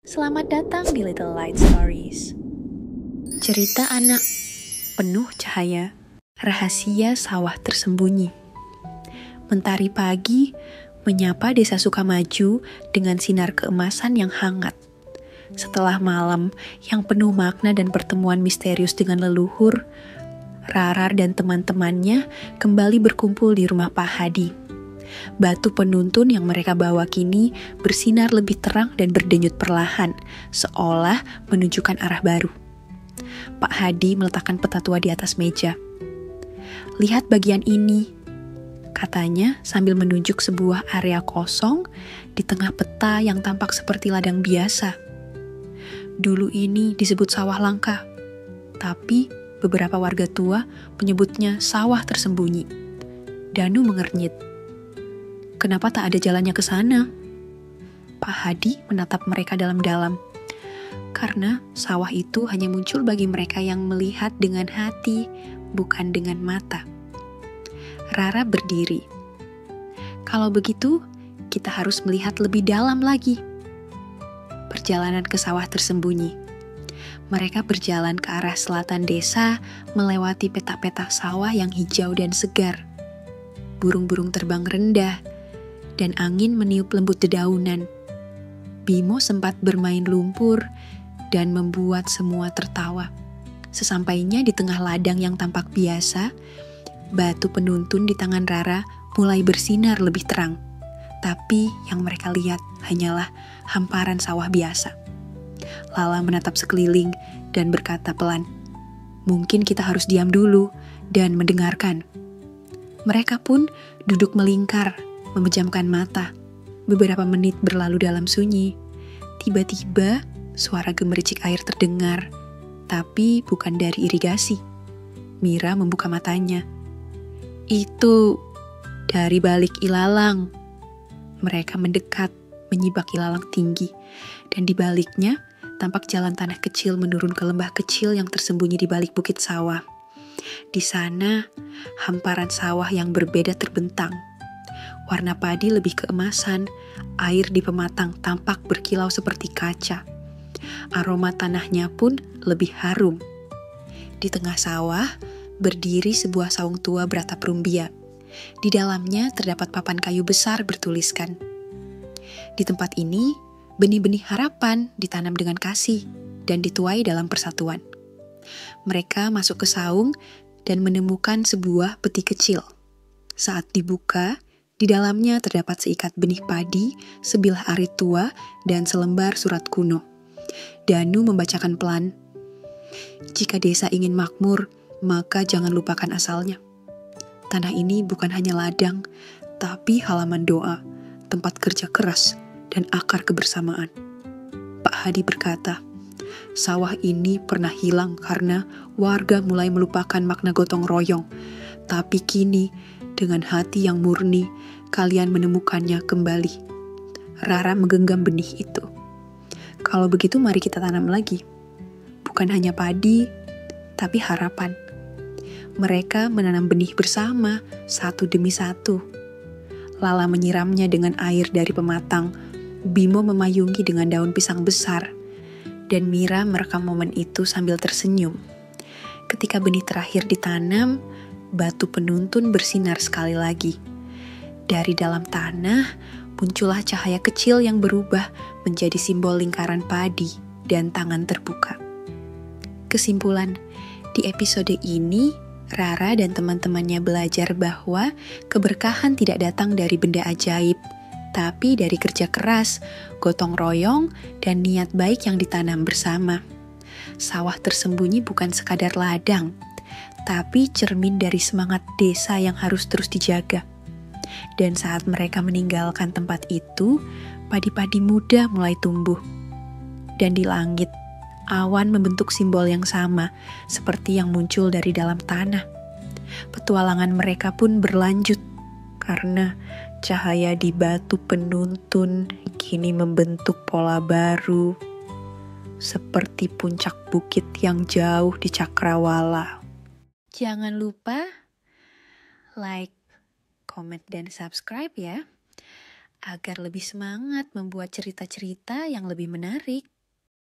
Selamat datang di Little Light Stories. Cerita anak penuh cahaya, rahasia sawah tersembunyi. Mentari pagi menyapa desa Sukamaju dengan sinar keemasan yang hangat. Setelah malam yang penuh makna dan pertemuan misterius dengan leluhur, Rara dan teman-temannya kembali berkumpul di rumah Pak Hadi. Batu penuntun yang mereka bawa kini bersinar lebih terang dan berdenyut perlahan, seolah menunjukkan arah baru. Pak Hadi meletakkan peta tua di atas meja. "Lihat bagian ini," katanya sambil menunjuk sebuah area kosong di tengah peta yang tampak seperti ladang biasa. Dulu ini disebut sawah langka, tapi beberapa warga tua menyebutnya sawah tersembunyi. Danu mengernyit. "Kenapa tak ada jalannya ke sana?" Pak Hadi menatap mereka dalam-dalam. Karena sawah itu hanya muncul bagi mereka yang melihat dengan hati, bukan dengan mata. Rara berdiri. "Kalau begitu, kita harus melihat lebih dalam lagi." Perjalanan ke sawah tersembunyi. Mereka berjalan ke arah selatan desa, melewati petak-petak sawah yang hijau dan segar. Burung-burung terbang rendah, dan angin meniup lembut dedaunan. Bimo sempat bermain lumpur dan membuat semua tertawa. Sesampainya di tengah ladang yang tampak biasa, batu penuntun di tangan Rara mulai bersinar lebih terang. Tapi yang mereka lihat hanyalah hamparan sawah biasa. Lala menatap sekeliling dan berkata pelan, "Mungkin kita harus diam dulu dan mendengarkan." Mereka pun duduk melingkar, memejamkan mata. Beberapa menit berlalu dalam sunyi. Tiba-tiba suara gemericik air terdengar, tapi bukan dari irigasi. Mira membuka matanya. "Itu dari balik ilalang." Mereka mendekat, menyibak ilalang tinggi, dan di baliknya tampak jalan tanah kecil menurun ke lembah kecil yang tersembunyi di balik bukit sawah. Di sana, hamparan sawah yang berbeda terbentang. Warna padi lebih keemasan, air di pematang tampak berkilau seperti kaca. Aroma tanahnya pun lebih harum. Di tengah sawah, berdiri sebuah saung tua beratap rumbia. Di dalamnya terdapat papan kayu besar bertuliskan, "Di tempat ini, benih-benih harapan ditanam dengan kasih dan dituai dalam persatuan." Mereka masuk ke saung dan menemukan sebuah peti kecil. Saat dibuka, di dalamnya terdapat seikat benih padi, sebilah arit tua, dan selembar surat kuno. Danu membacakan pelan, "Jika desa ingin makmur, maka jangan lupakan asalnya. Tanah ini bukan hanya ladang, tapi halaman doa, tempat kerja keras, dan akar kebersamaan." Pak Hadi berkata, "Sawah ini pernah hilang karena warga mulai melupakan makna gotong royong. Tapi kini, dengan hati yang murni, kalian menemukannya kembali." Rara menggenggam benih itu. "Kalau begitu mari kita tanam lagi. Bukan hanya padi, tapi harapan." Mereka menanam benih bersama, satu demi satu. Lala menyiramnya dengan air dari pematang. Bimo memayungi dengan daun pisang besar. Dan Mira merekam momen itu sambil tersenyum. Ketika benih terakhir ditanam, batu penuntun bersinar sekali lagi. Dari dalam tanah, muncullah cahaya kecil yang berubah menjadi simbol lingkaran padi dan tangan terbuka. Kesimpulan, di episode ini, Rara dan teman-temannya belajar bahwa keberkahan tidak datang dari benda ajaib, tapi dari kerja keras, gotong royong, dan niat baik yang ditanam bersama. Sawah tersembunyi bukan sekadar ladang, tapi cermin dari semangat desa yang harus terus dijaga. Dan saat mereka meninggalkan tempat itu, padi-padi muda mulai tumbuh. Dan di langit, awan membentuk simbol yang sama, seperti yang muncul dari dalam tanah. Petualangan mereka pun berlanjut, karena cahaya di batu penuntun kini membentuk pola baru, seperti puncak bukit yang jauh di cakrawala. Jangan lupa like, comment, dan subscribe ya, agar lebih semangat membuat cerita-cerita yang lebih menarik.